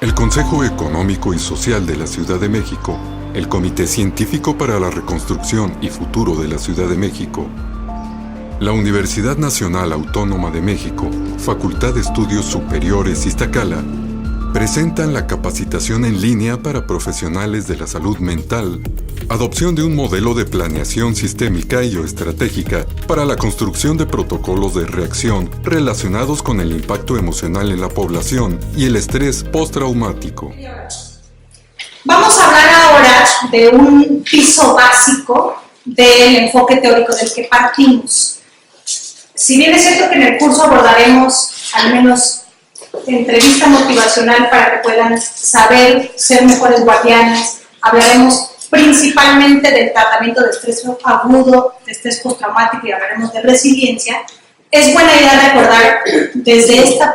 El Consejo Económico y Social de la Ciudad de México, el Comité Científico para la Reconstrucción y Futuro de la Ciudad de México, la Universidad Nacional Autónoma de México, Facultad de Estudios Superiores Iztacala, presentan la capacitación en línea para profesionales de la salud mental, adopción de un modelo de planeación sistémica y o estratégica para la construcción de protocolos de reacción relacionados con el impacto emocional en la población y el estrés postraumático. Vamos a hablar ahora de un piso básico del enfoque teórico del que partimos. Si bien es cierto que en el curso abordaremos al menos entrevista motivacional para que puedan saber ser mejores guardianes, hablaremos principalmente del tratamiento de estrés agudo, de estrés postraumático y hablaremos de resiliencia, es buena idea recordar desde esta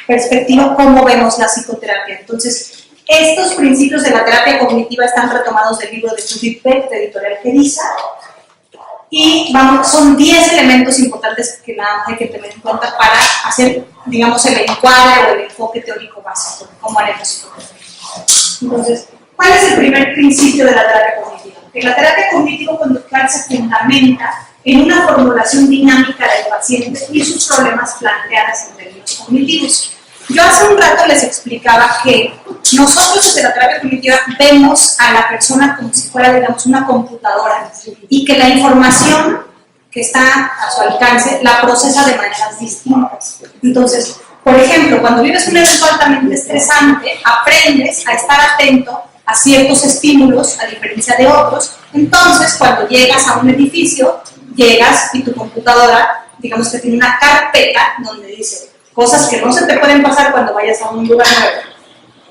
perspectiva cómo vemos la psicoterapia. Entonces, estos principios de la terapia cognitiva están retomados del libro de Judith Beck, de Editorial Geriza, y son 10 elementos importantes que nada más hay que tener en cuenta para hacer, digamos, el encuadre o el enfoque teórico básico de cómo haremos psicoterapia. Entonces, ¿cuál es el primer principio de la terapia cognitiva? Que la terapia cognitivo-conductual se fundamenta en una formulación dinámica del paciente y sus problemas planteados en términos cognitivos. Yo hace un rato les explicaba que nosotros desde la terapia cognitiva vemos a la persona como si fuera, digamos, una computadora y que la información que está a su alcance la procesa de maneras distintas. Entonces, por ejemplo, cuando vives un evento altamente estresante, aprendes a estar atento a ciertos estímulos a diferencia de otros. Entonces, cuando llegas a un edificio, llegas y tu computadora, digamos que tiene una carpeta donde dice cosas que no se te pueden pasar cuando vayas a un lugar nuevo.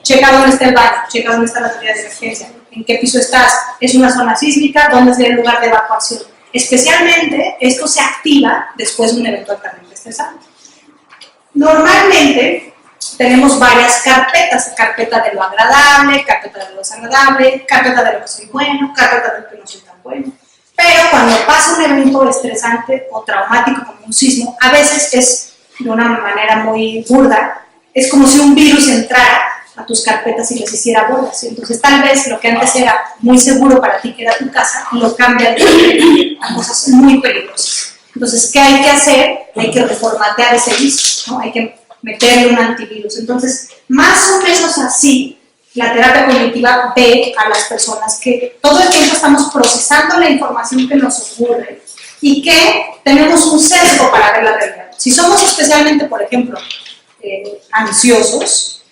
Checa dónde está el baño, checa dónde está la salida de emergencia, en qué piso estás, es una zona sísmica, dónde es el lugar de evacuación. Especialmente, esto se activa después de un evento altamente estresante. Normalmente, tenemos varias carpetas, carpeta de lo agradable, carpeta de lo desagradable, carpeta de lo que soy bueno, carpeta de lo que no soy tan bueno. Pero cuando pasa un evento estresante o traumático como un sismo, a veces es de una manera muy burda, es como si un virus entrara a tus carpetas y les hiciera bolas. Entonces tal vez lo que antes era muy seguro para ti, que era tu casa, lo cambia a cosas muy peligrosas. Entonces, ¿qué hay que hacer? Hay que reformatear ese disco, ¿no? Hay que meterle un antivirus. Entonces, más o menos así, la terapia cognitiva ve a las personas que todo el tiempo estamos procesando la información que nos ocurre y que tenemos un sesgo para ver la realidad. Si somos especialmente, por ejemplo, ansiosos,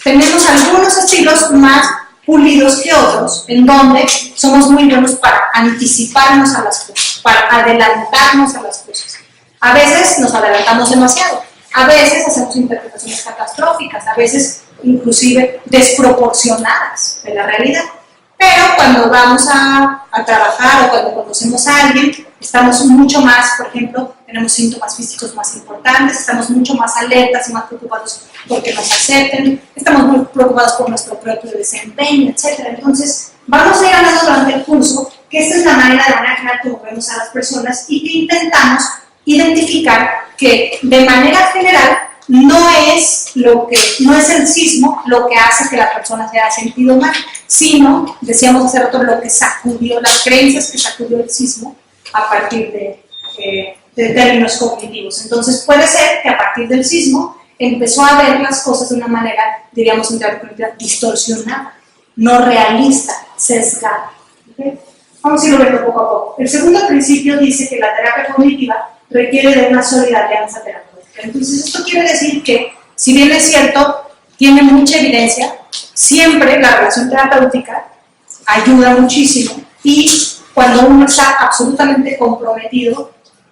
tenemos algunos estilos más pulidos que otros, en donde somos muy buenos para anticiparnos a las cosas, para adelantarnos a las cosas. A veces nos adelantamos demasiado, a veces hacemos interpretaciones catastróficas, a veces inclusive desproporcionadas de la realidad. Pero cuando vamos a trabajar o cuando conocemos a alguien, estamos mucho más, por ejemplo, tenemos síntomas físicos más importantes, estamos mucho más alertas y más preocupados porque nos acepten, estamos muy preocupados por nuestro propio desempeño, etc. Entonces, vamos a ir hablando durante el curso que esta es la manera general como vemos a las personas y que intentamos identificar que de manera general no es el sismo lo que hace que la persona se haya sentido mal, sino, decíamos hace rato, lo que sacudió, las creencias que sacudió el sismo a partir de términos cognitivos. Entonces puede ser que a partir del sismo empezó a ver las cosas de una manera, diríamos en terapia cognitiva, distorsionada, no realista, sesgada. ¿Okay? Vamos a irlo viendo poco a poco. El segundo principio dice que la terapia cognitiva requiere de una sólida alianza terapéutica. Entonces esto quiere decir que, si bien es cierto, tiene mucha evidencia, siempre la relación terapéutica ayuda muchísimo y cuando uno está absolutamente comprometido,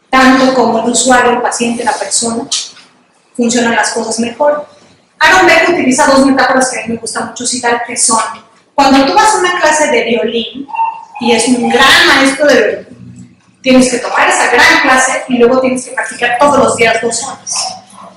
tanto como el usuario, el paciente, la persona, funcionan las cosas mejor. Aaron Beck utiliza dos metáforas que a mí me gusta mucho citar, que son, cuando tú vas a una clase de violín y es un gran maestro de violín, tienes que tomar esa gran clase y luego tienes que practicar todos los días 2 horas.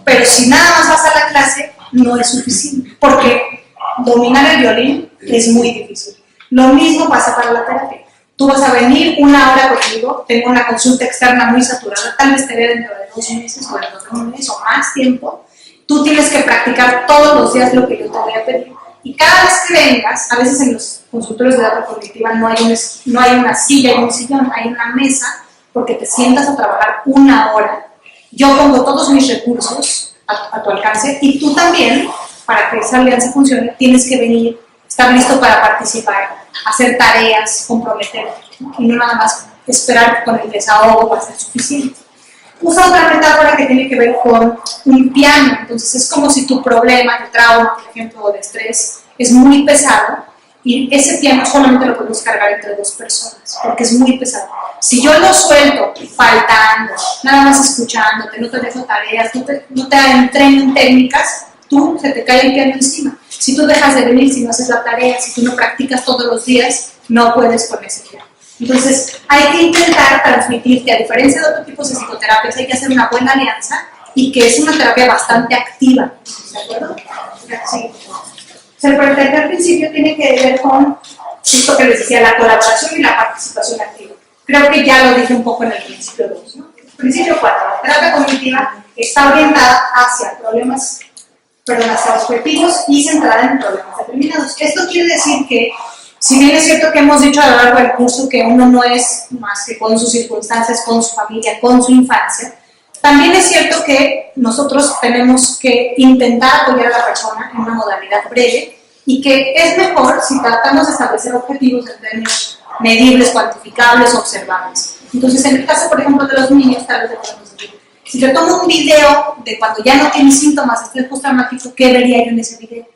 Pero si nada más vas a la clase, no es suficiente, porque dominar el violín es muy difícil. Lo mismo pasa para la terapia. Tú vas a venir 1 hora conmigo, tengo una consulta externa muy saturada, tal vez te vea dentro de 2 meses o dentro de 1 mes o más tiempo. tú tienes que practicar todos los días lo que yo te voy a pedir. Y cada vez que vengas, a veces en los consultorios de terapia cognitiva no hay una silla y un sillón, hay una mesa, porque te sientas a trabajar 1 hora. Yo pongo todos mis recursos a tu alcance y tú también, para que esa alianza funcione, tienes que venir, estar listo para participar, hacer tareas, comprometerte, ¿no? Y no nada más esperar que con el desahogo va a ser suficiente. Usa otra metáfora que tiene que ver con un piano. Entonces es como si tu problema de trauma, por ejemplo, o de estrés, es muy pesado y ese piano solamente lo podemos cargar entre 2 personas porque es muy pesado. Si yo lo suelto faltando, nada más escuchándote, no te dejo tareas, no te entreno en técnicas, se te cae el piano encima. Si tú dejas de venir, si no haces la tarea, si tú no practicas todos los días, no puedes con ese piano. Entonces, hay que intentar transmitirte, a diferencia de otros tipos de psicoterapias, hay que hacer una buena alianza y que es una terapia bastante activa. ¿De acuerdo? Sí. O sea, el tercer principio tiene que ver con esto que les decía, la colaboración y la participación activa. Creo que ya lo dije un poco en el principio 2, ¿no? Principio 4, la terapia cognitiva está orientada hacia hacia objetivos y centrada en problemas determinados. Esto quiere decir que, si bien es cierto que hemos dicho a lo largo del curso que uno no es más que con sus circunstancias, con su familia, con su infancia, también es cierto que nosotros tenemos que intentar apoyar a la persona en una modalidad breve y que es mejor si tratamos de establecer objetivos en términos medibles, cuantificables, observables. Entonces, en el caso, por ejemplo, de los niños, tal vez podemos decir, si yo tomo un video de cuando ya no tiene síntomas de estrés postraumático, ¿qué vería yo en ese video?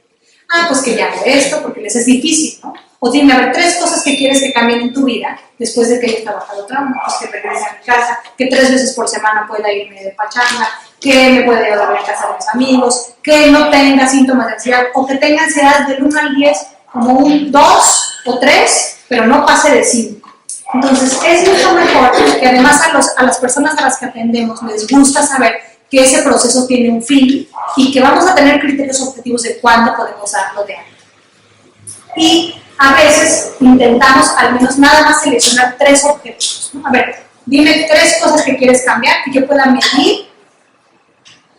Pues que ya hago esto, porque les es difícil, ¿no? O tiene que haber 3 cosas que quieres que cambien en tu vida después de que hayas trabajado trauma. Pues que regrese a mi casa, que 3 veces por semana pueda irme de pachanga, que me pueda ir a dormir a casa de mis amigos, que no tenga síntomas de ansiedad, o que tenga ansiedad del 1 al 10 como un 2 o 3, pero no pase de 5. Entonces, es mucho mejor que además a las personas a las que atendemos les gusta saber que ese proceso tiene un fin y que vamos a tener criterios objetivos de cuándo podemos darlo de alta. Y a veces intentamos al menos nada más seleccionar 3 objetivos, ¿no? A ver, dime 3 cosas que quieres cambiar y que pueda medir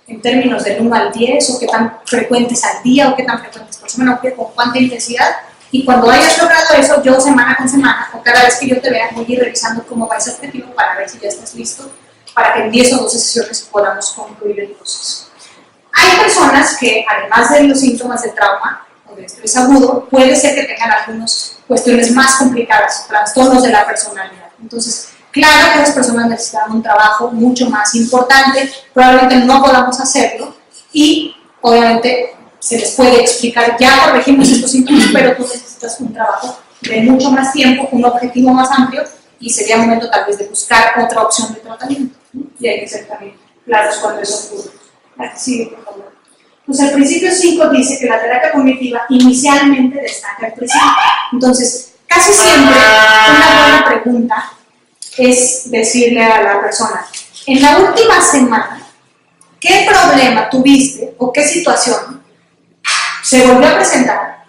en términos del 1 al 10, o qué tan frecuentes al día, o qué tan frecuentes por semana, o con cuánta intensidad. Y cuando hayas logrado eso, yo semana con semana, o cada vez que yo te vea, voy a ir revisando cómo va ese objetivo para ver si ya estás listo, para que en 10 o 12 sesiones podamos concluir el proceso. Hay personas que, además de los síntomas de trauma o de estrés agudo, puede ser que tengan algunas cuestiones más complicadas, trastornos de la personalidad. Entonces, claro que las personas necesitan un trabajo mucho más importante, probablemente no podamos hacerlo y, obviamente, se les puede explicar, ya corregimos estos síntomas, pero tú necesitas un trabajo de mucho más tiempo, un objetivo más amplio y sería momento tal vez de buscar otra opción de tratamiento, ¿no? Y hay que ser también claros cuando eso ocurre. Aquí sigue, por favor. Pues el principio 5 dice que la terapia cognitiva inicialmente destaca el presente. Entonces, casi siempre una buena pregunta es decirle a la persona, en la última semana, ¿qué problema tuviste o qué situación se volvió a presentar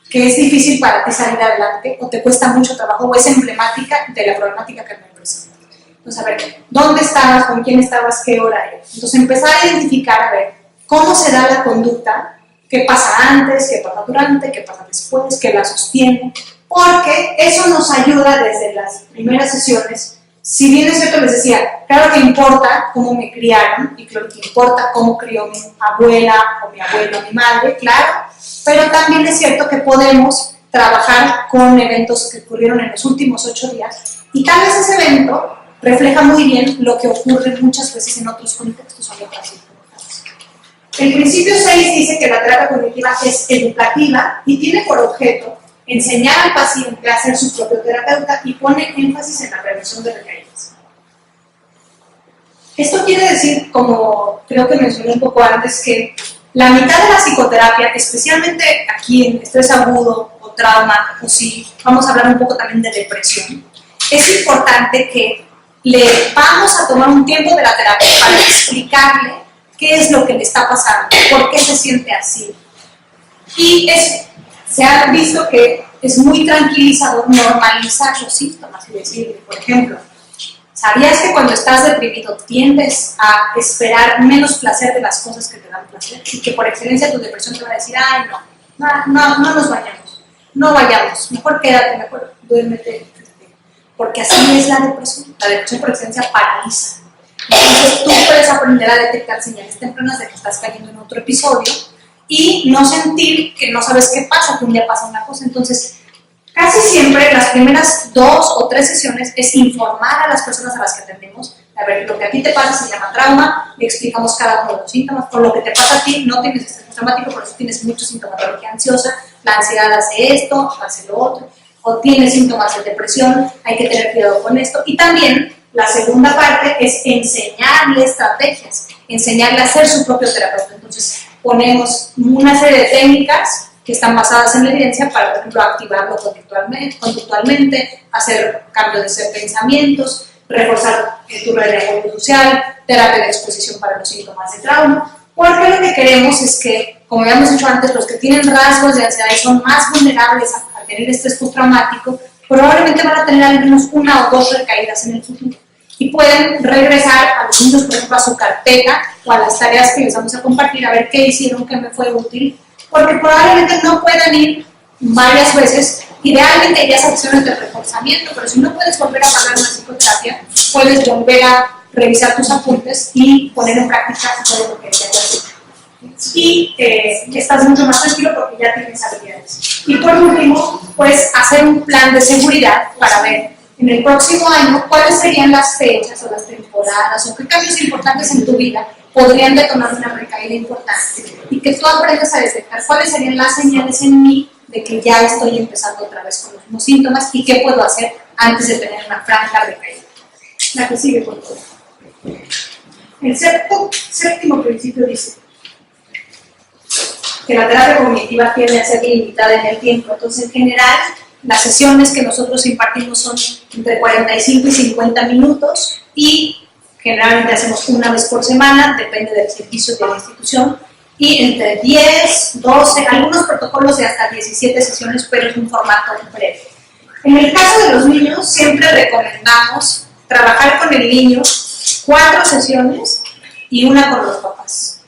que es difícil para ti salir adelante o te cuesta mucho trabajo o es emblemática de la problemática que me presenta? Entonces, a ver, ¿dónde estabas? ¿Con quién estabas? ¿Qué hora era? Entonces, empezar a identificar, a ver, cómo se da la conducta, qué pasa antes, qué pasa durante, qué pasa después, qué la sostiene, porque eso nos ayuda desde las primeras sesiones. Si bien es cierto, les decía, claro que importa cómo me criaron y claro que importa cómo crió mi abuela o mi abuelo o mi madre, claro, pero también es cierto que podemos trabajar con eventos que ocurrieron en los últimos 8 días y tal vez ese evento refleja muy bien lo que ocurre muchas veces en otros contextos o en otras circunstancias. El principio 6 dice que la terapia cognitiva es educativa y tiene por objeto enseñar al paciente a ser su propio terapeuta y pone énfasis en la prevención de recaídas. Esto quiere decir, como creo que mencioné un poco antes, que la mitad de la psicoterapia, especialmente aquí en estrés agudo o trauma, o si vamos a hablar un poco también de depresión, es importante que le vamos a tomar un tiempo de la terapia para explicarle qué es lo que le está pasando, por qué se siente así. Y se ha visto que es muy tranquilizador normalizar los síntomas y decirle, por ejemplo, ¿Sabías que cuando estás deprimido tiendes a esperar menos placer de las cosas que te dan placer? Y que por excelencia tu depresión te va a decir, ay, no nos vayamos, no vayamos, mejor quédate, mejor duérmete. Porque así es la depresión. La depresión por excelencia paraliza. Entonces tú puedes aprender a detectar señales tempranas de que estás cayendo en otro episodio y no sentir que no sabes qué pasa, que un día pasa una cosa. Entonces, casi siempre las primeras 2 o 3 sesiones es informar a las personas a las que atendemos. A ver, lo que a ti te pasa se llama trauma, le explicamos cada uno de los síntomas. Por lo que te pasa a ti, no tienes estrés traumático, por eso tienes mucha sintomatología ansiosa, la ansiedad hace esto, hace lo otro, o tienes síntomas de depresión, hay que tener cuidado con esto. Y también la segunda parte es enseñarle estrategias, enseñarle a ser su propio terapeuta. Entonces, ponemos una serie de técnicas que están basadas en la evidencia para, por ejemplo, activarlo conductualmente, hacer cambios de pensamientos, reforzar tu red de apoyo social, terapia de exposición para los síntomas de trauma, porque lo que queremos es que, como habíamos dicho antes, los que tienen rasgos de ansiedad y son más vulnerables a tener estrés postraumático, probablemente van a tener al menos 1 o 2 recaídas en el futuro. Y pueden regresar a los niños, por ejemplo, a su carpeta o a las tareas que les vamos a compartir, a ver qué hicieron, qué me fue útil, porque probablemente no puedan ir varias veces. Idealmente irías a sesiones de reforzamiento, pero si no puedes volver a pagar una psicoterapia, puedes volver a revisar tus apuntes y poner en práctica todo lo que te hayas hecho. Y estás mucho más tranquilo porque ya tienes habilidades. Y por último, pues hacer un plan de seguridad para ver en el próximo año cuáles serían las fechas o las temporadas o qué cambios importantes en tu vida podrían detonar una recaída importante y que tú aprendas a detectar cuáles serían las señales en mí de que ya estoy empezando otra vez con los mismos síntomas y qué puedo hacer antes de tener una franca recaída. La que sigue, por favor. El séptimo principio dice que la terapia cognitiva tiende a ser limitada en el tiempo. Entonces, en general, las sesiones que nosotros impartimos son entre 45 y 50 minutos y generalmente hacemos una vez por semana, depende del servicio de la institución, y entre 10, 12, algunos protocolos de hasta 17 sesiones, pero es un formato breve. En el caso de los niños, siempre recomendamos trabajar con el niño 4 sesiones y una con los papás.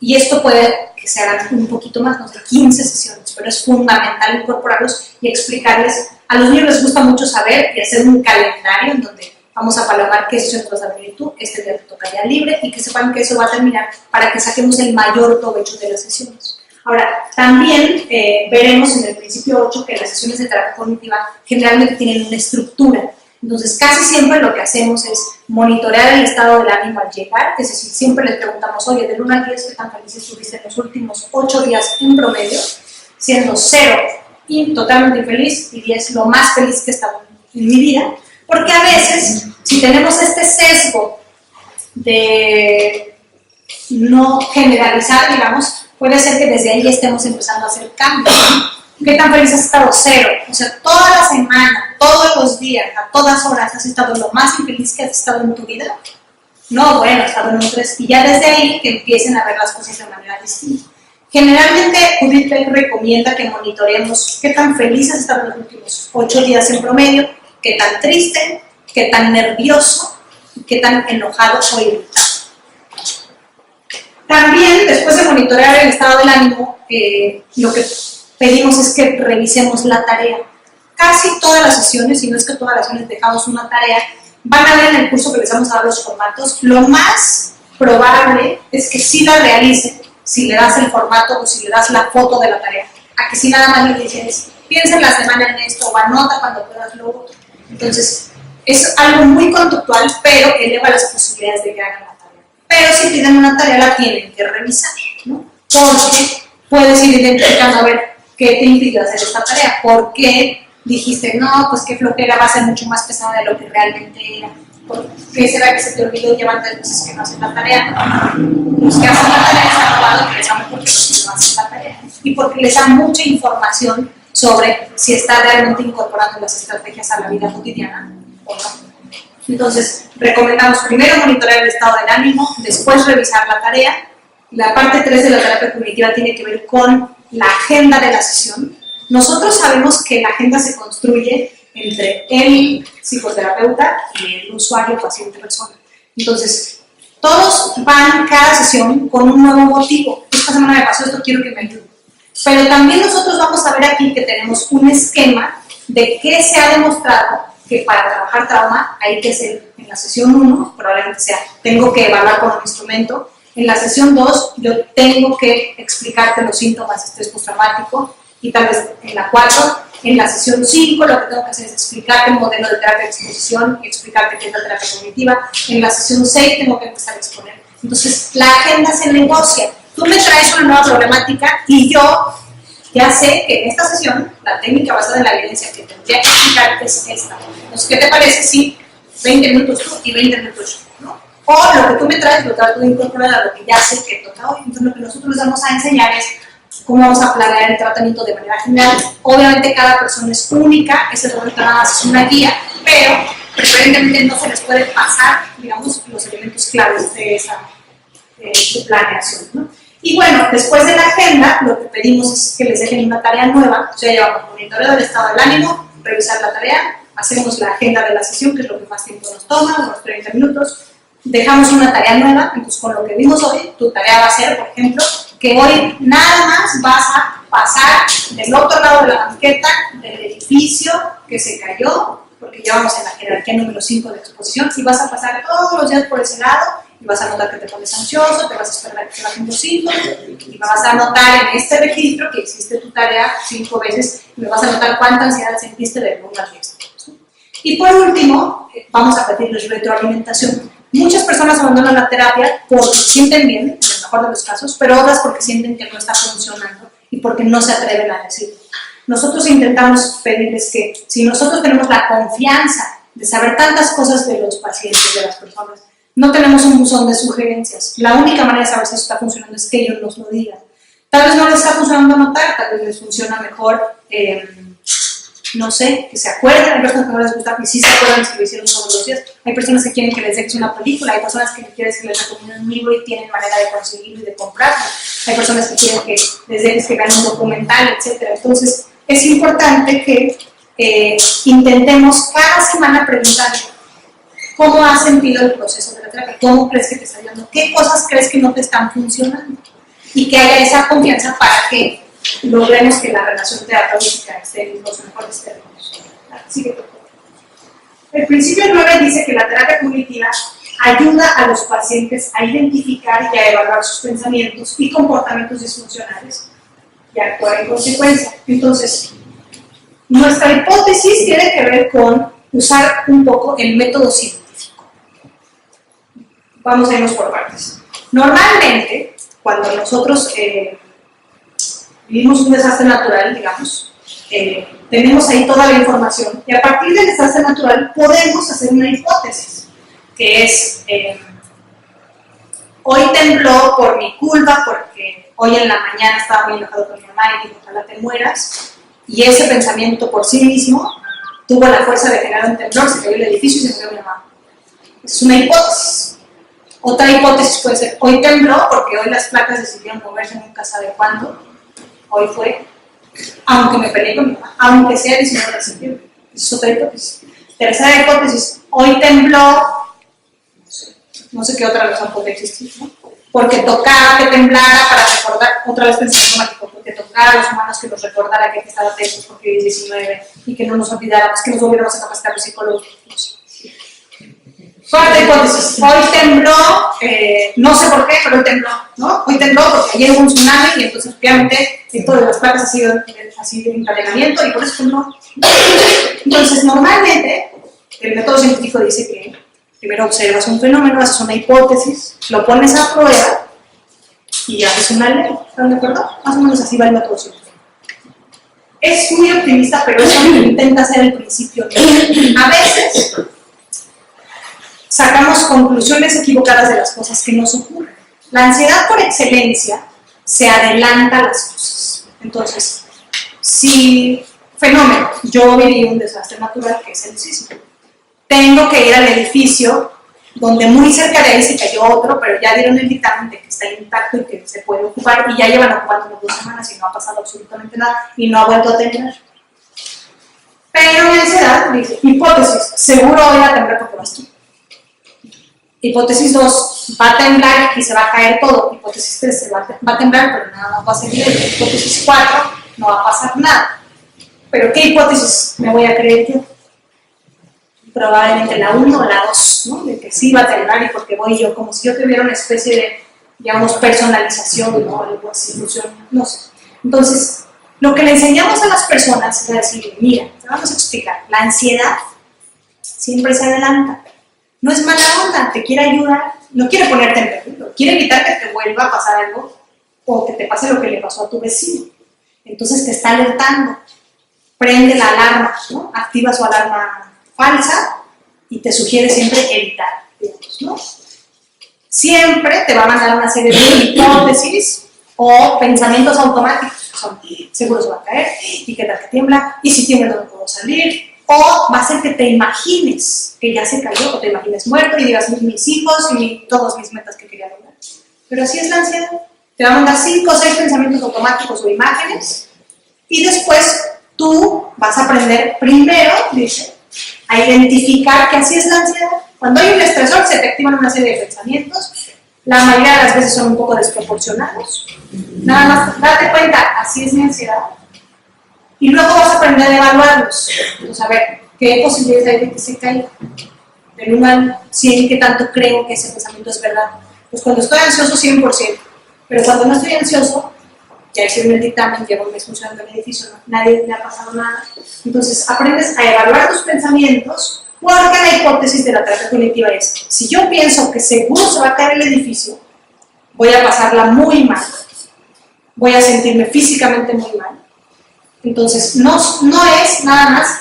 Y esto puede que se hagan un poquito más, no sé, 15 sesiones, pero es fundamental incorporarlos y explicarles. A los niños les gusta mucho saber y hacer un calendario en donde vamos a palomar qué sesiones vas a venir tú, este día te toca día libre, y que sepan que eso va a terminar para que saquemos el mayor provecho de las sesiones. Ahora, también veremos en el principio 8 que las sesiones de terapia cognitiva generalmente tienen una estructura. Entonces, casi siempre lo que hacemos es monitorear el estado del ánimo al llegar, es decir, siempre les preguntamos, oye, del 1 al 10, ¿qué tan feliz estuviste en los últimos 8 días en promedio? Siendo 0 y totalmente infeliz, y 10 lo más feliz que he estado en mi vida, porque a veces, si tenemos este sesgo de no generalizar, digamos, puede ser que desde ahí estemos empezando a hacer cambios. ¿Qué tan feliz has estado? 0. O sea, toda la semana, todos los días, a todas horas, ¿has estado lo más infeliz que has estado en tu vida? No, bueno, he estado en un 3. Y ya desde ahí que empiecen a ver las cosas de manera distinta. Generalmente, Judith Beck recomienda que monitoreemos qué tan feliz has estado en los últimos 8 días en promedio, qué tan triste, qué tan nervioso, y qué tan enojado o irritado. También, después de monitorear el estado del ánimo, lo que pedimos es que revisemos la tarea. Casi todas las sesiones, si no es que todas las sesiones dejamos una tarea, van a ver en el curso que les vamos a dar los formatos. Lo más probable es que sí la realicen, si le das el formato o si le das la foto de la tarea, a que si nada más le dices, piensa en la semana en esto o anota cuando puedas lo otro. Entonces, es algo muy conductual, pero eleva las posibilidades de que hagan la tarea. Pero si piden una tarea, la tienen que revisar, ¿no? Porque puedes ir identificando a ver qué te impidió hacer esta tarea, por qué dijiste, no, pues qué flojera, va a ser mucho más pesada de lo que realmente era. ¿Por qué será que se te olvidó llevar 3 veces que no hacen la tarea? Los que hacen la tarea están probando que les da mejor que los que no hacen la tarea. Y porque les da mucha información sobre si está realmente incorporando las estrategias a la vida cotidiana o no. Entonces, recomendamos primero monitorear el estado del ánimo, después revisar la tarea. La parte 3 de la terapia cognitiva tiene que ver con la agenda de la sesión. Nosotros sabemos que la agenda se construye entre el psicoterapeuta y el usuario, paciente, persona. Entonces, todos van cada sesión con un nuevo motivo. Esta semana me pasó esto, quiero que me ayuden. Pero también nosotros vamos a ver aquí que tenemos un esquema de qué se ha demostrado que para trabajar trauma hay que hacer en la sesión 1, probablemente sea, tengo que evaluar con un instrumento. En la sesión 2, yo tengo que explicarte los síntomas de estrés postraumático, y tal vez en la 4, en la sesión 5, lo que tengo que hacer es explicarte el modelo de terapia de exposición y explicarte qué es la terapia cognitiva. En la sesión 6 tengo que empezar a exponer. Entonces, la agenda se negocia. Tú me traes una nueva problemática y yo ya sé que en esta sesión la técnica basada en la evidencia que tendría que explicar es esta. Entonces, ¿qué te parece si 20 minutos tú y 20 minutos yo? ¿No? O lo que tú me traes lo trato de incorporar a lo que ya sé que toca hoy. Entonces, lo que nosotros les vamos a enseñar es cómo vamos a planear el tratamiento de manera general. Obviamente cada persona es única, ese tratamiento nada más es una guía, pero preferentemente no se les puede pasar, digamos, los elementos claves de esa planeación, ¿no? Y bueno, después de la agenda, lo que pedimos es que les dejen una tarea nueva, o sea, llevamos monitoreo del estado del ánimo, revisar la tarea, hacemos la agenda de la sesión, que es lo que más tiempo nos toma, unos 30 minutos, dejamos una tarea nueva. Entonces con lo que vimos hoy, tu tarea va a ser, por ejemplo, que hoy nada más vas a pasar del otro lado de la banqueta del edificio que se cayó, porque ya vamos en la jerarquía número 5 de exposición, y vas a pasar todos los días por ese lado, y vas a notar que te pones ansioso, te vas a esperar que te bajen los síntomas, y vas a notar en este registro que hiciste tu tarea 5 veces, y me vas a notar cuánta ansiedad sentiste del 1 al 10. Y por último, vamos a pedirles retroalimentación. Muchas personas abandonan la terapia porque se sienten bien, en el mejor de los casos, pero otras porque sienten que no está funcionando y porque no se atreven a decirlo. Nosotros intentamos pedirles que, si nosotros tenemos la confianza de saber tantas cosas de los pacientes, de las personas, no tenemos un buzón de sugerencias. La única manera de saber si eso está funcionando es que ellos nos lo digan. Tal vez no les está funcionando notar, tal vez les funciona mejor, no sé, que se acuerden. Hay personas que no les gusta y sí se acuerdan si lo hicieron todos los días. Hay personas que quieren que les dejes una película, hay personas que quieren que les recomienden un libro y tienen manera de conseguirlo y de comprarlo. Hay personas que quieren que les dejes que vean un documental, etc. Entonces, es importante que intentemos cada semana preguntar cómo has sentido el proceso de la terapia, cómo crees que te está ayudando, qué cosas crees que no te están funcionando, y que haya esa confianza para que logremos que la relación terapéutica esté en los mejores términos. El principio 9 dice que la terapia cognitiva ayuda a los pacientes a identificar y a evaluar sus pensamientos y comportamientos disfuncionales y actuar en consecuencia. Entonces, nuestra hipótesis tiene que ver con usar un poco el método científico. Vamos a irnos por partes. Normalmente, cuando nosotros vivimos un desastre natural, digamos, tenemos ahí toda la información y a partir del desastre natural podemos hacer una hipótesis, que es, hoy tembló por mi culpa porque hoy en la mañana estaba muy enojado con mi mamá y dijo, ojalá te mueras, y ese pensamiento por sí mismo tuvo la fuerza de generar un temblor, se cayó el edificio y se murió mi mamá. Es una hipótesis. Otra hipótesis puede ser, hoy tembló porque hoy las placas decidieron moverse nunca sabe cuándo. Hoy fue, aunque me peleé con mi mamá, aunque sea 19 de septiembre. Esa es otra hipótesis. Tercera hipótesis, hoy tembló, no sé qué otra razón puede existir, ¿no? Porque tocaba que temblara para recordar, otra vez pensamiento mágico, porque tocara a los humanos que nos recordara que hay que estar atentos porque hoy es 19 y que no nos olvidáramos, que nos volviéramos a capacitar los psicólogos. No sé. Cuarta hipótesis, hoy tembló, no sé por qué, pero hoy tembló, ¿no? Hoy tembló porque ayer hubo un tsunami y entonces obviamente esto de las placas ha sido de encadenamiento y por eso tembló. Entonces normalmente el método científico dice que primero observas un fenómeno, haces una hipótesis, lo pones a prueba y haces una ley, ¿están de acuerdo? Más o menos así va el método científico. Es muy optimista, pero eso intenta hacer el principio. A veces sacamos conclusiones equivocadas de las cosas que nos ocurren. La ansiedad por excelencia se adelanta a las cosas. Entonces, si fenómeno, yo viví un desastre natural que es el sismo. Tengo que ir al edificio donde muy cerca de ahí se cayó otro, pero ya dieron el dictamen de que está intacto y que se puede ocupar, y ya llevan ocupando 2 semanas y no ha pasado absolutamente nada y no ha vuelto a terminar. Pero en ansiedad, dice, hipótesis, seguro voy a temblar porque vas tú. Hipótesis 2, va a temblar y se va a caer todo. Hipótesis 3, se va a temblar, pero nada más va a seguir. Hipótesis 4, no va a pasar nada. Pero ¿qué hipótesis me voy a creer yo? Probablemente la 1 o la 2, ¿no? De que sí va a temblar y porque voy yo, como si yo tuviera una especie de, digamos, personalización, ¿no? Algo así, ilusión, no sé. Entonces, lo que le enseñamos a las personas es a decir, mira, te vamos a explicar, la ansiedad siempre se adelanta. No es mala onda, te quiere ayudar, no quiere ponerte en peligro, quiere evitar que te vuelva a pasar algo o que te pase lo que le pasó a tu vecino. Entonces te está alertando, prende la alarma, ¿no? Activa su alarma falsa y te sugiere siempre evitar, digamos, ¿no? Siempre te va a mandar una serie de hipótesis o pensamientos automáticos, que son, seguro se va a caer, y que tal que tiembla, y si tiembla no puedo salir, o va a ser que te imagines que ya se cayó, o te imagines muerto y digas mis hijos y todas mis metas que quería lograr. Pero así es la ansiedad. Te va a mandar 5 o 6 pensamientos automáticos o imágenes y después tú vas a aprender primero, dice, a identificar que así es la ansiedad. Cuando hay un estresor se te activan una serie de pensamientos, la mayoría de las veces son un poco desproporcionados. Nada más date cuenta, así es mi ansiedad. Y luego vas a aprender a evaluarlos. Entonces, a ver, ¿qué posibilidades hay de que se caiga? Del 1 al 100, ¿qué tanto creo que ese pensamiento es verdad? Pues cuando estoy ansioso, 100%. Pero cuando no estoy ansioso, ya hicieron el dictamen, llevo un mes funcionando en el edificio, no, nadie le ha pasado nada. Entonces, aprendes a evaluar tus pensamientos, porque la hipótesis de la terapia cognitiva es, si yo pienso que seguro se va a caer el edificio, voy a pasarla muy mal, voy a sentirme físicamente muy mal. Entonces, no es nada más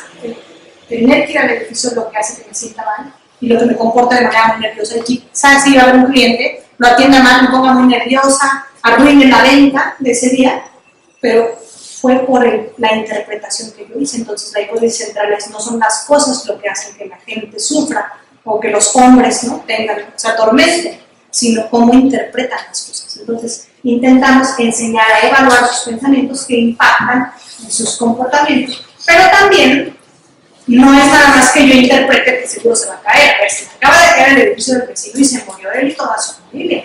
tener que ir al edificio lo que hace que me sienta mal y lo que me comporta de manera muy nerviosa. Y quizás si va a haber un cliente, lo atienda mal, me ponga muy nerviosa, arruine la venta de ese día, pero fue por la interpretación que yo hice. Entonces, la hipótesis central es, no son las cosas lo que hacen que la gente sufra o que los hombres no tengan, se atormenten, sino cómo interpretan las cosas. Entonces, intentamos enseñar a evaluar sus pensamientos que impactan en sus comportamientos. Pero también, no es nada más que yo interprete que seguro se va a caer. A ver, se me acaba de caer el edificio del vecino y se murió él y toda su familia.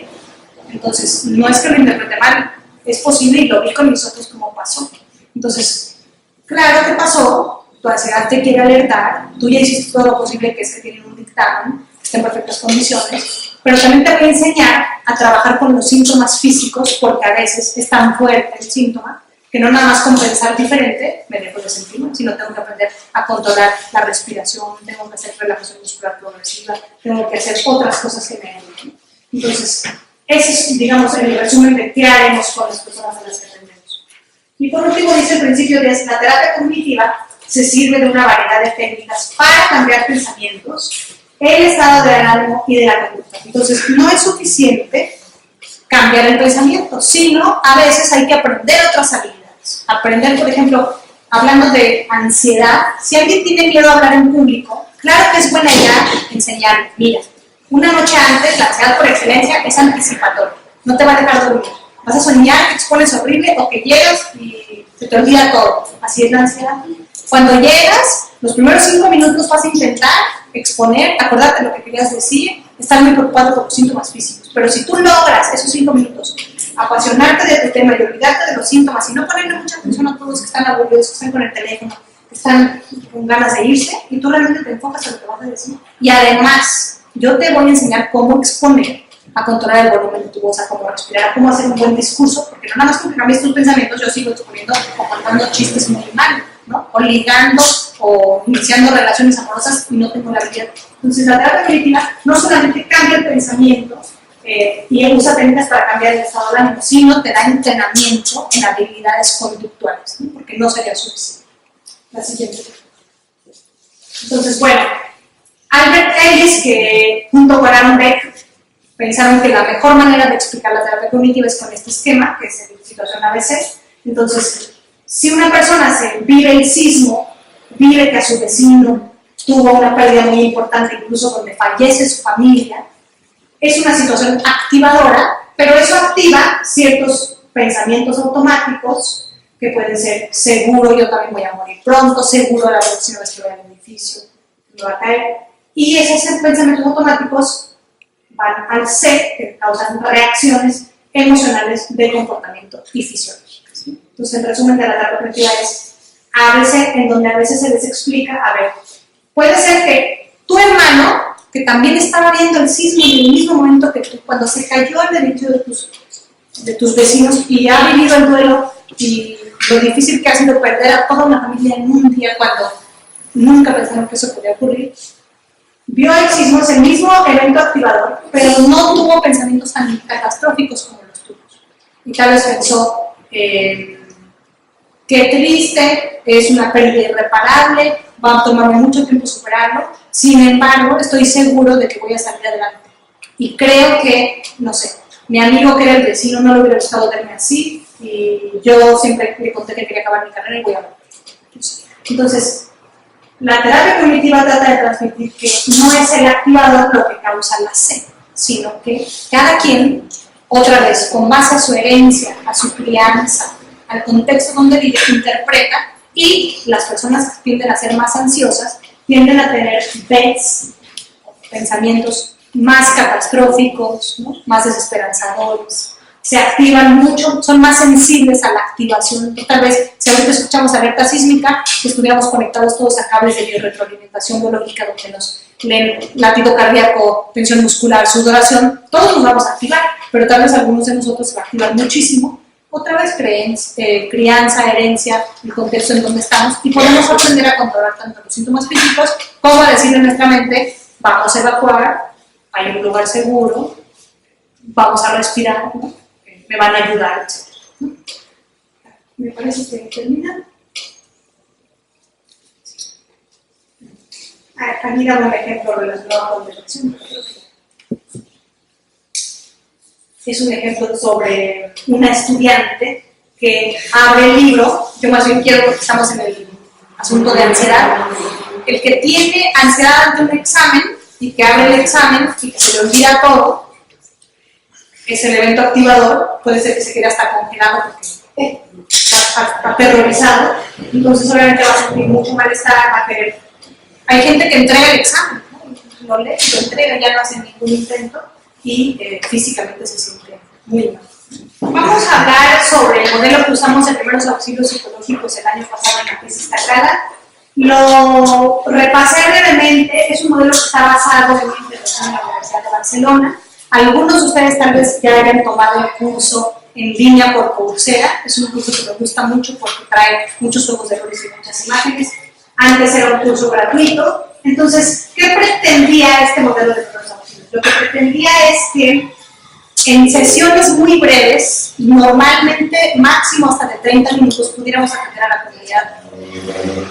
Entonces, no es que lo interprete mal, es posible y lo vi con mis ojos como pasó. Entonces, claro que pasó, tu ansiedad te quiere alertar, tú ya hiciste todo lo posible, que es que tienen un dictamen, que esté en perfectas condiciones, pero también te voy a enseñar a trabajar con los síntomas físicos, porque a veces es tan fuerte el síntoma que no nada más compensar diferente, me dejo de sentir mal, sino tengo que aprender a controlar la respiración, tengo que hacer relajación muscular progresiva, tengo que hacer otras cosas que me ayuden. Entonces, ese es, digamos, el resumen de qué haremos con las personas a las que atendemos. Y por último, dice el principio de la terapia cognitiva se sirve de una variedad de técnicas para cambiar pensamientos, el estado de ánimo y de la conducta. Entonces, no es suficiente cambiar el pensamiento, sino a veces hay que aprender otras habilidades. Aprender, por ejemplo, hablando de ansiedad, si alguien tiene miedo a hablar en público, claro que es buena idea enseñarle, mira, una noche antes, la ansiedad por excelencia es anticipatoria, no te va a dejar dormir. Vas a soñar que expones horrible o que llegas y se te olvida todo. Así es la ansiedad. Cuando llegas, los primeros 5 minutos vas a intentar exponer, acordarte de lo que querías decir, estar muy preocupado por los síntomas físicos. Pero si tú logras esos 5 minutos apasionarte de tu tema y olvidarte de los síntomas y no ponerle mucha atención a todos que están aburridos, que están con el teléfono, que están con ganas de irse, y tú realmente te enfocas en lo que vas a decir. Y además, yo te voy a enseñar cómo exponer, a controlar el volumen de tu voz, a cómo respirar, a cómo hacer un buen discurso, porque no nada más porque cambies tus pensamientos, yo sigo exponiendo o contando chistes muy mal, ¿no? O ligando o iniciando relaciones amorosas y no tengo la habilidad. Entonces, la terapia cognitiva no solamente cambia el pensamiento y usa técnicas para cambiar el estado de ánimo, sino te da entrenamiento en habilidades conductuales, ¿no? Porque no sería suficiente. La siguiente. Entonces, bueno, Albert Ellis, que junto con Aaron Beck pensaron que la mejor manera de explicar la terapia cognitiva es con este esquema, que es la situación ABC. Entonces, si una persona se vive el sismo, vive que a su vecino tuvo una pérdida muy importante, incluso donde fallece su familia, es una situación activadora, pero eso activa ciertos pensamientos automáticos que pueden ser seguro, yo también voy a morir pronto, seguro la próxima vez que vaya al edificio me va a caer. Y esos pensamientos automáticos van al C, que causan reacciones emocionales de comportamiento y fisiológicas, ¿sí? Entonces, el resumen de la terapia cognitiva es ABC, en donde a veces se les explica, a ver, puede ser que tu hermano, que también estaba viendo el sismo en el mismo momento que tú, cuando se cayó el edificio de tus vecinos y ha vivido el duelo y lo difícil que ha sido perder a toda una familia en un día cuando nunca pensaron que eso podía ocurrir, vio el sismo, es el mismo evento activador, pero no tuvo pensamientos tan catastróficos como los tuyos. Y tal vez pensó, qué triste, es una pérdida irreparable, va a tomarme mucho tiempo superarlo, sin embargo, estoy seguro de que voy a salir adelante. Y creo que, no sé, mi amigo que era el vecino no le hubiera gustado verme así, y yo siempre le conté que quería acabar mi carrera y voy a ver. Entonces, la terapia cognitiva trata de transmitir que no es el activador lo que causa la C, sino que cada quien, otra vez, con base a su herencia, a su crianza, al contexto donde vive, interpreta, y las personas que tienden a ser más ansiosas tienden a tener Bs, pensamientos más catastróficos, ¿no? Más desesperanzadores, se activan mucho, son más sensibles a la activación. Tal vez, si ahorita escuchamos alerta sísmica, estuviéramos conectados todos a cables de retroalimentación biológica donde nos leen latido cardíaco, tensión muscular, sudoración, todos nos vamos a activar, pero tal vez algunos de nosotros se va a activar muchísimo. Otra vez crianza, herencia, el contexto en donde estamos, y podemos aprender a controlar tanto los síntomas físicos como a decirle a nuestra mente, vamos a evacuar, hay un lugar seguro, vamos a respirar, ¿no? Me van a ayudar, etc. ¿No? Me parece que termina. Aquí damos un ejemplo relacionado con la dirección. Es un ejemplo sobre una estudiante que abre el libro. Yo más bien quiero, porque estamos en el asunto de ansiedad, el que tiene ansiedad ante un examen y que abre el examen y que se le olvida todo, es el evento activador. Puede ser que se quede hasta congelado porque está aterrorizado, entonces obviamente va a sentir mucho malestar, va a querer. Hay gente que entrega el examen, ¿no? Lo lee, lo entrega, ya no hace ningún intento y físicamente se siente muy mal. Vamos a hablar sobre el modelo que usamos en primeros auxilios psicológicos el año pasado en la crisis Tacada. Lo repasé brevemente, es un modelo que está basado en una intervención en la Universidad de Barcelona. Algunos de ustedes tal vez ya hayan tomado el curso en línea por Coursera. Es un curso que me gusta mucho porque trae muchos juegos de roles y muchas imágenes. Antes era un curso gratuito. Entonces, ¿qué pretendía este modelo de primeros auxilios? Lo que pretendía es que en sesiones muy breves, normalmente máximo hasta de 30 minutos, pudiéramos atender a la comunidad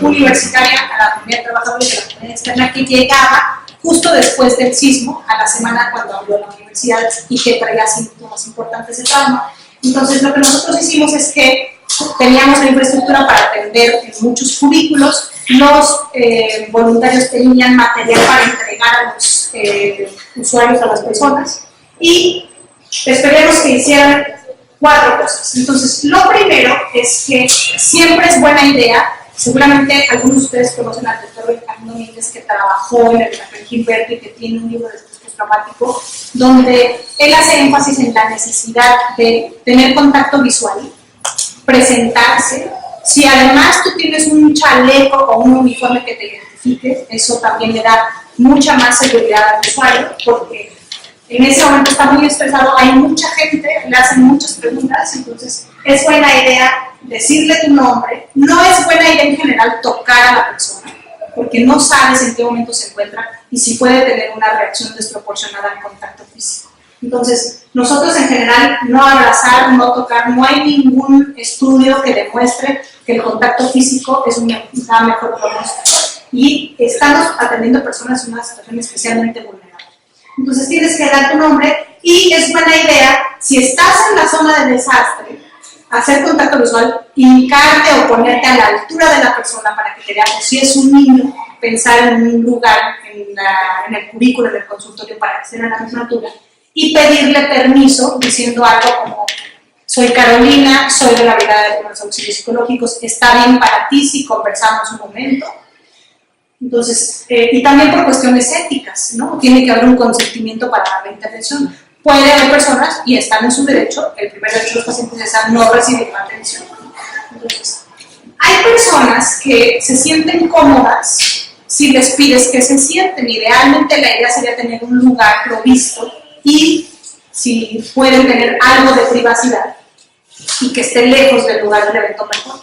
universitaria, a la comunidad trabajadora y a la comunidad externa que llegaba justo después del sismo, a la semana cuando abrió la universidad y que traía síntomas importantes de trauma. Entonces, lo que nosotros hicimos es que teníamos la infraestructura para atender en muchos cubículos. Los voluntarios tenían material para entregar a los usuarios, a las personas, y esperemos que hicieran 4 cosas. Entonces, lo primero es que siempre es buena idea. Seguramente algunos de ustedes conocen al doctor Ricardo Domínguez, que trabajó en el Rafael Gilberto y que tiene un libro de estrés postraumático, donde él hace énfasis en la necesidad de tener contacto visual, presentarse. Si además tú tienes un chaleco o un uniforme que te identifique, eso también le da mucha más seguridad al usuario, porque en ese momento está muy estresado, hay mucha gente, le hacen muchas preguntas, entonces es buena idea decirle tu nombre. No es buena idea en general tocar a la persona, porque no sabes en qué momento se encuentra y si puede tener una reacción desproporcionada al contacto físico. Entonces, nosotros en general no abrazar, no tocar, no hay ningún estudio que demuestre que el contacto físico es una mejor pronóstico. Y estamos atendiendo personas en una situación especialmente vulnerable. Entonces tienes que dar tu nombre y es buena idea, si estás en la zona de desastre, hacer contacto visual, ubicarte o ponerte a la altura de la persona para que te veamos. Si es un niño, pensar en un lugar, en el cubículo, en el consultorio, para que estén a la misma altura y pedirle permiso diciendo algo como, soy Carolina, soy de la Brigada de Primeros Auxilios Psicológicos, ¿está bien para ti si conversamos un momento? Entonces, y también por cuestiones éticas, ¿no? Tiene que haber un consentimiento para la intervención. Puede haber personas, y están en su derecho, el primer derecho de los pacientes es a no recibir la atención. Entonces, hay personas que se sienten cómodas si les pides que se sienten. Idealmente la idea sería tener un lugar provisto y si pueden tener algo de privacidad y que esté lejos del lugar del evento mejor.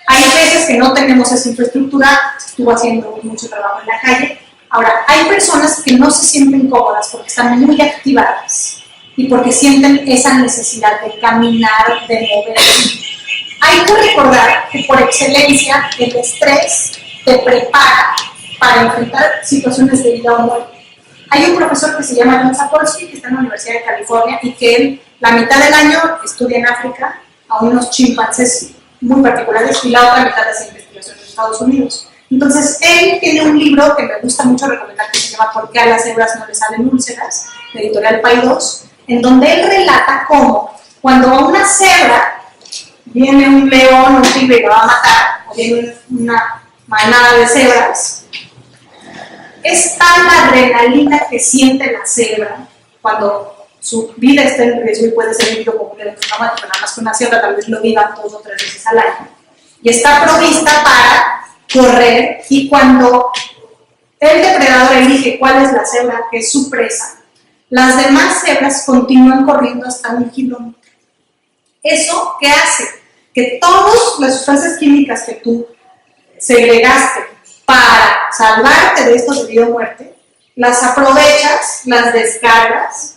Hay veces que no tenemos esa infraestructura, estuvo haciendo mucho trabajo en la calle. Ahora, hay personas que no se sienten cómodas porque están muy activadas y porque sienten esa necesidad de caminar, de moverse. Hay que recordar que por excelencia el estrés te prepara para enfrentar situaciones de vida o muerte. Hay un profesor que se llama John Sapolsky, que está en la Universidad de California y que él, la mitad del año estudia en África a unos chimpancés muy particulares y la otra mitad hace investigación en Estados Unidos. Entonces, él tiene un libro que me gusta mucho recomendar que se llama ¿Por qué a las cebras no les salen úlceras?, de editorial Paidós, en donde él relata cómo cuando a una cebra viene un león o un tigre y lo va a matar, o viene una manada de cebras, es tal la adrenalina que siente la cebra cuando su vida está en riesgo y puede ser vivido como un evento traumático, nada más que una cebra tal vez lo viva 2 o 3 veces al año, y está provista para correr, y cuando el depredador elige cuál es la cebra que es su presa, las demás cebras continúan corriendo hasta 1 kilómetro. ¿Eso qué hace? Que todas las sustancias químicas que tú segregaste para salvarte de estos de vida o muerte, las aprovechas, las descargas.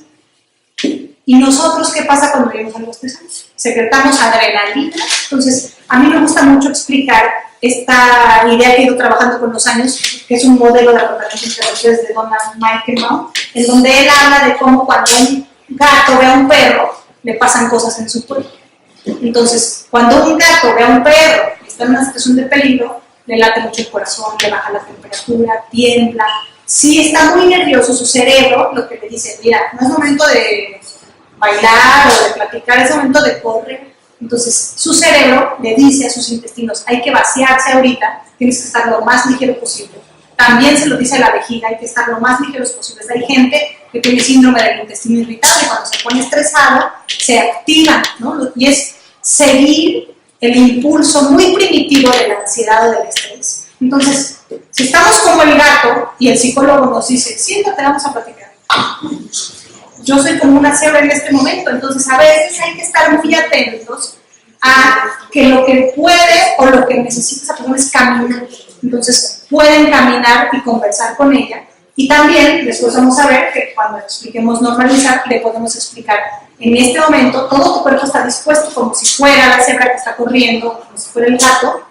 ¿Y nosotros qué pasa cuando vivimos algo estresante? Secretamos adrenalina. Entonces, a mí me gusta mucho explicar esta idea que he ido trabajando con los años, que es un modelo de afrontamiento intraversión de Donald Meickenbaum, en donde él habla de cómo cuando un gato ve a un perro, le pasan cosas en su cuerpo. Entonces, cuando un gato ve a un perro y está en una situación de peligro, le late mucho el corazón, le baja la temperatura, tiembla. Si está muy nervioso, su cerebro lo que le dice, mira, no es momento de bailar o de platicar, es momento de correr. Entonces, su cerebro le dice a sus intestinos, hay que vaciarse ahorita, tienes que estar lo más ligero posible. También se lo dice a la vejiga, hay que estar lo más ligeros posibles. Hay gente que tiene síndrome del intestino irritable, cuando se pone estresado, se activa, ¿no? Y es seguir el impulso muy primitivo de la ansiedad o del estrés. Entonces, si estamos como el gato y el psicólogo nos dice, siéntate, vamos a platicar. Yo soy como una cebra en este momento, entonces a veces hay que estar muy atentos a que lo que puede o lo que necesita esa persona es caminar. Entonces pueden caminar y conversar con ella. Y también después vamos a ver que cuando expliquemos normalizar, le podemos explicar, en este momento todo tu cuerpo está dispuesto como si fuera la cebra que está corriendo, como si fuera el gato,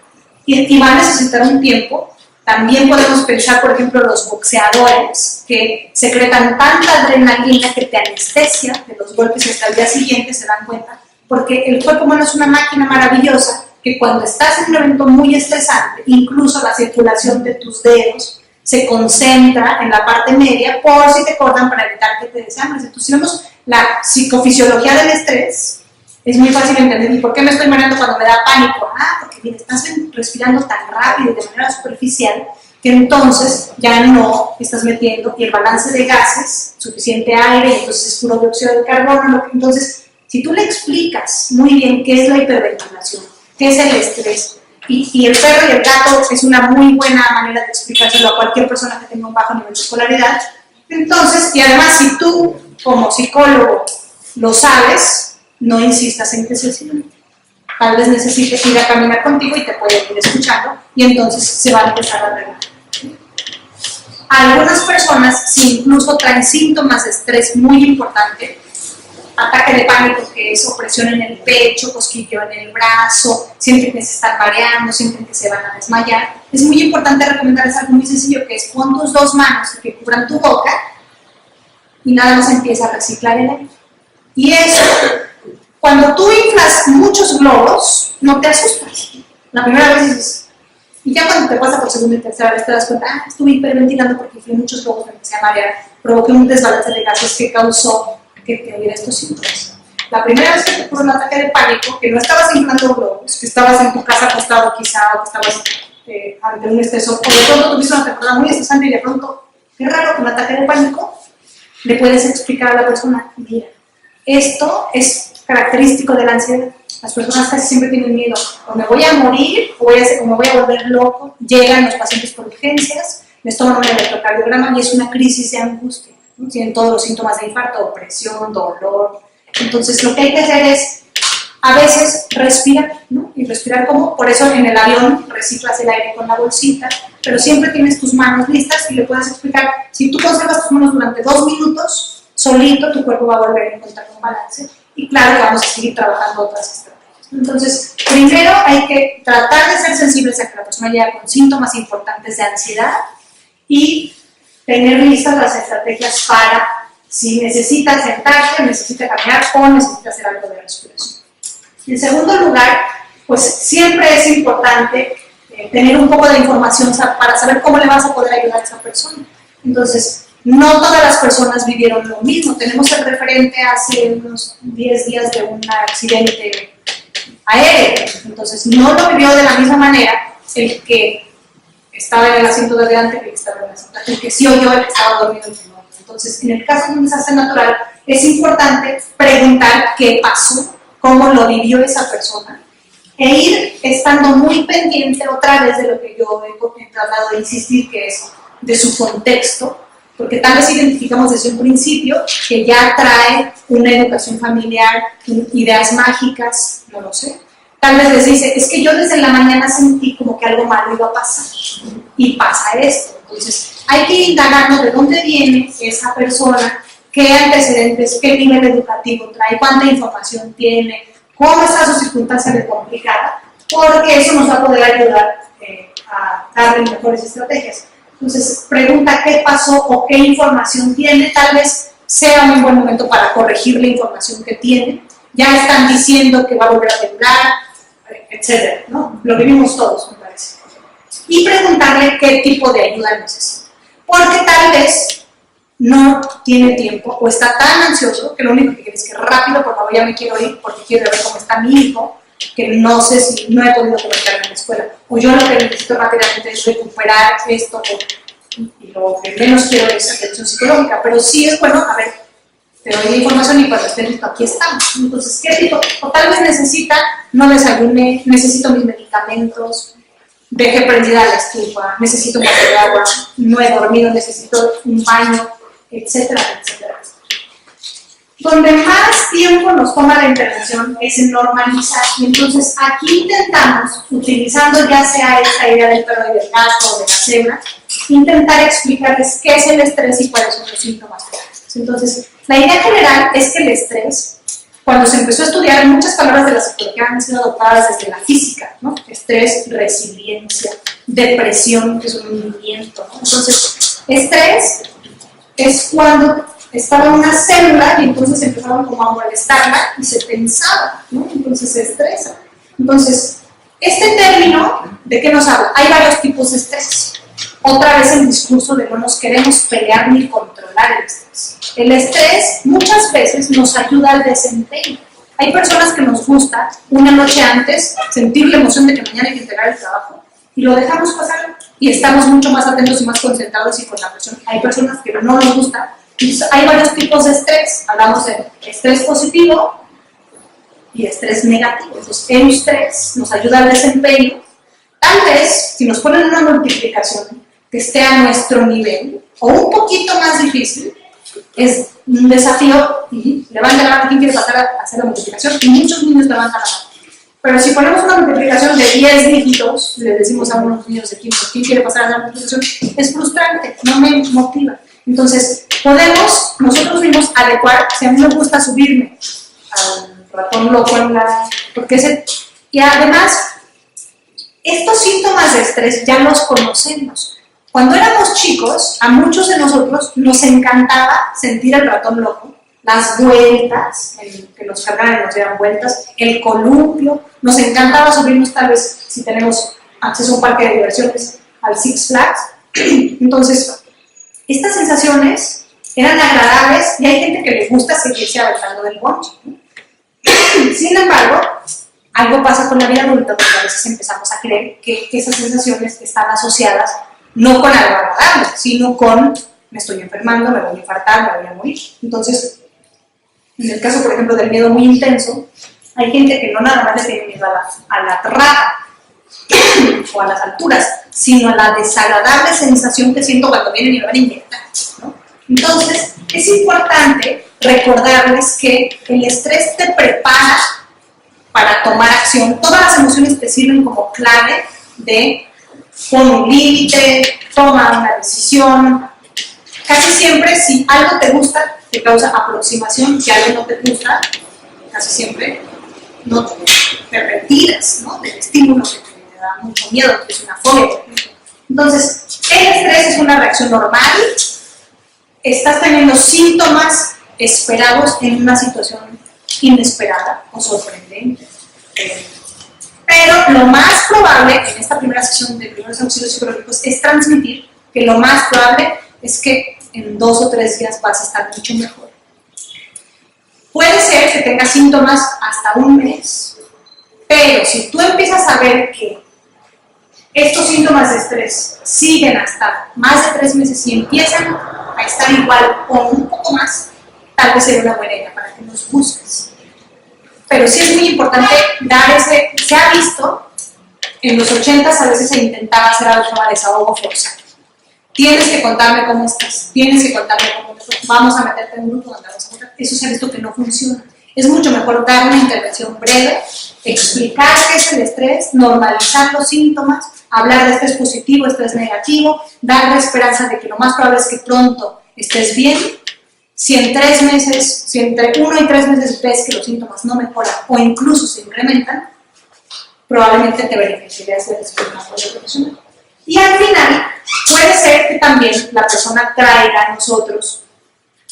y va a necesitar un tiempo. También podemos pensar, por ejemplo, los boxeadores que secretan tanta adrenalina que te anestesia de los golpes y hasta el día siguiente se dan cuenta, porque el cuerpo humano es una máquina maravillosa que cuando estás en un evento muy estresante, incluso la circulación de tus dedos se concentra en la parte media por si te cortan para evitar que te desangres. Entonces, si vemos la psicofisiología del estrés, es muy fácil entender. ¿Y por qué me estoy mareando cuando me da pánico? Porque mira, estás respirando tan rápido y de manera superficial que entonces ya no estás metiendo y el balance de gases, suficiente aire, y entonces es puro dióxido de carbono. Entonces, si tú le explicas muy bien qué es la hiperventilación, qué es el estrés, y el perro y el gato es una muy buena manera de explicárselo a cualquier persona que tenga un bajo nivel de escolaridad, entonces, y además si tú como psicólogo lo sabes, no insistas en que se siente. Tal vez necesites ir a caminar contigo y te pueden ir escuchando y entonces se va a empezar a arreglar. Algunas personas, si incluso traen síntomas de estrés muy importante, ataque de pánico, que es opresión en el pecho, cosquilleo en el brazo, sienten que se están mareando, sienten que se van a desmayar, es muy importante recomendarles algo muy sencillo, que es pon tus 2 manos que cubran tu boca y nada más empieza a reciclar el aire. Y eso, cuando tú inflas muchos globos, no te asustas. La primera vez dices, y ya cuando te pasa por segunda y tercera vez te das cuenta, estuve hiperventilando porque inflé muchos globos, me empecé a marear, provoqué un desbalance de gases que causó que te hubiera estos síntomas. la primera vez que te ocurre un ataque de pánico, que no estabas inflando globos, que estabas en tu casa acostado quizá, o que estabas ante un estresor, o de pronto tuviste una temporada muy estresante y de pronto, qué raro, con un ataque de pánico, le puedes explicar a la persona, mira, esto es característico de la ansiedad. Las personas casi siempre tienen miedo, o me voy a morir, o me voy a volver loco. Llegan los pacientes por urgencias, les toman un electrocardiograma y es una crisis de angustia, ¿no? Tienen todos los síntomas de infarto, opresión, dolor. Entonces lo que hay que hacer es, a veces, respirar, ¿no? Y respirar como, por eso en el avión reciclas el aire con la bolsita, pero siempre tienes tus manos listas y le puedes explicar, si tú conservas tus manos durante 2 minutos, solito tu cuerpo va a volver a encontrar un balance. Y claro que vamos a seguir trabajando otras estrategias. Entonces, primero hay que tratar de ser sensibles a que la persona llega con síntomas importantes de ansiedad y tener listas las estrategias para si necesita sentarse, necesita caminar o necesita hacer algo de respiración. En segundo lugar, pues siempre es importante tener un poco de información para saber cómo le vas a poder ayudar a esa persona. Entonces, no todas las personas vivieron lo mismo. Tenemos el referente hace unos 10 días de un accidente aéreo. Entonces, no lo vivió de la misma manera el que estaba en el asiento de adelante que el que estaba en el asiento. El que sí oyó, el que estaba dormido, el que no. Entonces, en el caso de un desastre natural, es importante preguntar qué pasó, cómo lo vivió esa persona, e ir estando muy pendiente otra vez de lo que yo he tratado de insistir, que es de su contexto, porque tal vez identificamos desde un principio que ya trae una educación familiar, ideas mágicas, no lo sé. Tal vez les dice, es que yo desde la mañana sentí como que algo malo iba a pasar, y pasa esto. Entonces, hay que indagarnos de dónde viene esa persona, qué antecedentes, qué nivel educativo trae, cuánta información tiene, cómo está su circunstancia de complicada, porque eso nos va a poder ayudar a darle mejores estrategias. Entonces, pregunta qué pasó o qué información tiene, tal vez sea un buen momento para corregir la información que tiene. Ya están diciendo que va a volver a temblar, etcétera, ¿no? Lo vivimos todos, me parece. Y preguntarle qué tipo de ayuda necesita. Porque tal vez no tiene tiempo o está tan ansioso que lo único que quiere es que rápido, por favor, ya me quiero ir porque quiero ver cómo está mi hijo, que no sé si no he podido conectarme en la escuela, o yo lo que necesito rápidamente es recuperar esto, y lo que menos quiero es atención psicológica, pero sí es bueno, a ver, te doy la información y cuando esté listo, aquí estamos. Entonces, ¿qué tipo? O tal vez necesita, no desayuné, necesito mis medicamentos, dejé prendida la estufa, necesito un vaso de agua, no he dormido, necesito un baño, etcétera, etcétera. Donde más tiempo nos toma la intervención es en normalizar, y entonces aquí intentamos, utilizando ya sea esta idea del perro y del gato o de la cebra, intentar explicarles qué es el estrés y cuáles son los síntomas reales. Entonces, la idea general es que el estrés, cuando se empezó a estudiar, muchas palabras de la psicología han sido adoptadas desde la física, ¿no? Estrés, resiliencia, depresión, que es un hundimiento, ¿no? Entonces, estrés es cuando estaba en una célula y entonces empezaron como a molestarla y se tensaba, ¿no? Entonces se estresa. Entonces, este término, ¿de qué nos habla? Hay varios tipos de estrés. Otra vez el discurso de no nos queremos pelear ni controlar el estrés. El estrés muchas veces nos ayuda al desempeño. Hay personas que nos gusta una noche antes sentir la emoción de que mañana hay que entregar el trabajo y lo dejamos pasar y estamos mucho más atentos y más concentrados y con la presión. Hay personas que no nos gusta. Entonces, hay varios tipos de estrés. Hablamos de estrés positivo y estrés negativo. Entonces, el estrés nos ayuda al desempeño. Tal vez, si nos ponen una multiplicación que esté a nuestro nivel o un poquito más difícil, es un desafío. Y levanta la mano, ¿quién quiere pasar a hacer la multiplicación? Y muchos niños levantan la mano. Pero si ponemos una multiplicación de 10 dígitos, le decimos a unos niños de 15, ¿quién quiere pasar a la multiplicación? Es frustrante, no me motiva. Entonces, podemos nosotros mismos adecuar, si a mí me gusta subirme al ratón loco y además, estos síntomas de estrés ya los conocemos. Cuando éramos chicos, a muchos de nosotros nos encantaba sentir el ratón loco, las vueltas, que nos cargaran y nos dieran vueltas, el columpio, nos encantaba subirnos tal vez, si tenemos acceso a un parque de diversiones, al Six Flags. Entonces, estas sensaciones eran agradables y hay gente que le gusta seguirse aventando del bonche, ¿no? Sin embargo, algo pasa con la vida adulta porque a veces empezamos a creer que esas sensaciones están asociadas no con algo agradable, sino con me estoy enfermando, me voy a infartar, me voy a morir. Entonces, en el caso, por ejemplo, del miedo muy intenso, hay gente que no nada más le tiene miedo a la rata o a las alturas, sino a la desagradable sensación que siento cuando vienen y me van a inyectar, ¿no? Entonces, es importante recordarles que el estrés te prepara para tomar acción. Todas las emociones te sirven como clave de pon un límite, toma una decisión. Casi siempre, si algo te gusta, te causa aproximación. Si algo no te gusta, casi siempre no te retiras, ¿no?, del estímulo que te da mucho miedo, que es una fobia, por ejemplo. Entonces, el estrés es una reacción normal. Estás teniendo síntomas esperados en una situación inesperada o sorprendente. Pero lo más probable en esta primera sesión de primeros auxilios psicológicos es transmitir que lo más probable es que en 2 o 3 días vas a estar mucho mejor. Puede ser que tengas síntomas hasta un mes, pero si tú empiezas a ver que estos síntomas de estrés siguen hasta más de 3 meses y empiezan a estar igual o un poco más, tal vez sería una buena idea para que nos busques. Pero sí es muy importante dar se ha visto, en los 80s a veces se intentaba hacer algo como desahogo forzado. Tienes que contarme cómo estás, tienes que contarme cómo te fue, vamos a meterte en un grupo donde vamos a contar. Eso se ha visto que no funciona. Es mucho mejor dar una intervención breve, explicar qué es el estrés, normalizar los síntomas, hablar de estrés positivo, estrés negativo, darle esperanza de que lo más probable es que pronto estés bien. Si en 3 meses, si entre 1 y 3 meses ves que los síntomas no mejoran o incluso se incrementan, probablemente te beneficiarías de recibir un apoyo profesional. Y al final, puede ser que también la persona traiga a nosotros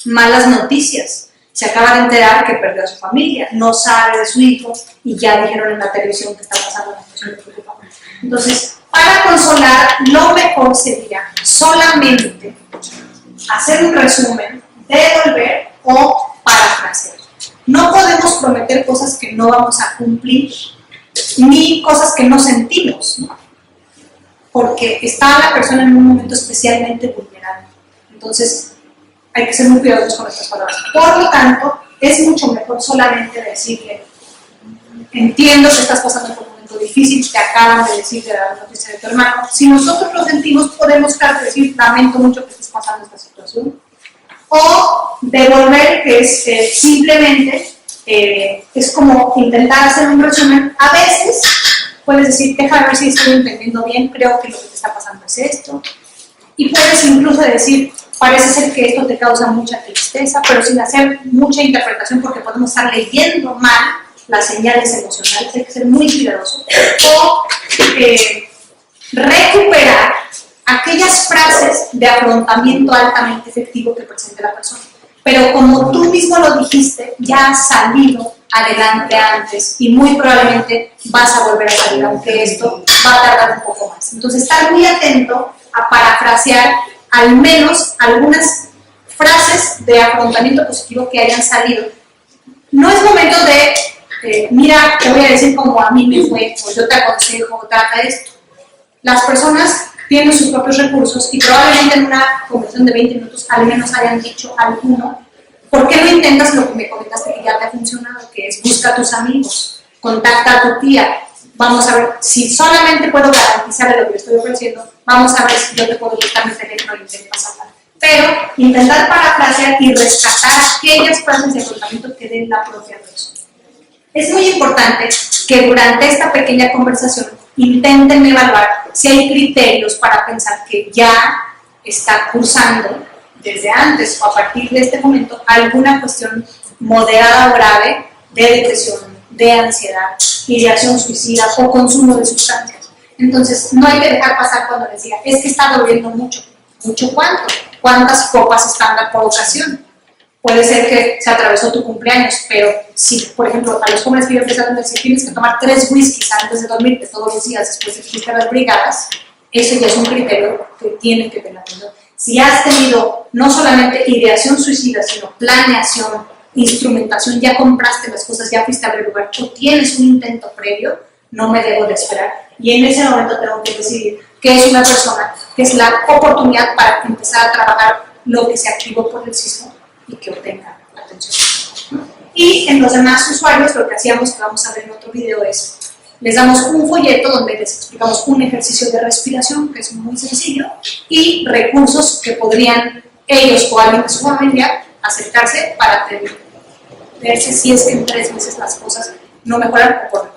malas noticias. Se acaba de enterar que perdió a su familia, no sabe de su hijo y ya dijeron en la televisión que está pasando una situación de preocupación. Entonces, para consolar, lo mejor sería solamente hacer un resumen, devolver o parafrasear. No podemos prometer cosas que no vamos a cumplir, ni cosas que no sentimos, ¿no?, porque está la persona en un momento especialmente vulnerable. Entonces, hay que ser muy cuidadosos con nuestras palabras. Por lo tanto, es mucho mejor solamente decirle, entiendo que estás pasando por un momento difícil, te acaban de decir de la noticia de tu hermano. Si nosotros lo sentimos, podemos claro decir, lamento mucho que estés pasando esta situación. O devolver, que es simplemente, es como intentar hacer un resumen. A veces puedes decir, déjame ver si estoy entendiendo bien, creo que lo que te está pasando es esto. Y puedes incluso decir, parece ser que esto te causa mucha tristeza, pero sin hacer mucha interpretación, porque podemos estar leyendo mal las señales emocionales, hay que ser muy cuidadoso. O recuperar aquellas frases de afrontamiento altamente efectivo que presente la persona. Pero como tú mismo lo dijiste, ya has salido adelante antes y muy probablemente vas a volver a salir, aunque esto va a tardar un poco más. Entonces, estar muy atento a parafrasear al menos algunas frases de afrontamiento positivo que hayan salido. No es momento de, mira, te voy a decir cómo a mí me fue, o yo te aconsejo, o trata esto. Las personas tienen sus propios recursos y probablemente en una conversación de 20 minutos al menos hayan dicho alguno. ¿Por qué no intentas lo que me comentaste que ya te ha funcionado, que es busca a tus amigos, contacta a tu tía? Vamos a ver, si solamente puedo garantizar lo que le estoy ofreciendo, vamos a ver si yo te puedo buscar mi teléfono y te pasarla. Pero intentar parafrasear y rescatar aquellas frases de afrontamiento que den la propia persona. Es muy importante que durante esta pequeña conversación intenten evaluar si hay criterios para pensar que ya está cursando desde antes o a partir de este momento alguna cuestión moderada o grave de depresión, de ansiedad, ideación suicida o consumo de sustancias. Entonces, no hay que dejar pasar cuando les diga, es que está doliendo mucho. ¿Mucho cuánto? ¿Cuántas copas estándar por ocasión? Puede ser que se atravesó tu cumpleaños, pero si, por ejemplo, a los jóvenes que yo empezaron a decir, tienes que tomar 3 whiskies antes de dormirte todos los días después de que fuiste a las brigadas, eso ya es un criterio que tienen que tener. Si has tenido no solamente ideación suicida, sino planeación instrumentación, ya compraste las cosas, ya fuiste a ver el lugar, o tienes un intento previo, no me debo de esperar. Y en ese momento tengo que decidir qué es una persona, que es la oportunidad para empezar a trabajar lo que se activó por el sismo y que obtenga atención. Y en los demás usuarios lo que hacíamos, que vamos a ver en otro video, es les damos un folleto donde les explicamos un ejercicio de respiración, que es muy sencillo, y recursos que podrían ellos o alguien de su familia acercarse para verse si es que en 3 meses las cosas no mejoran o por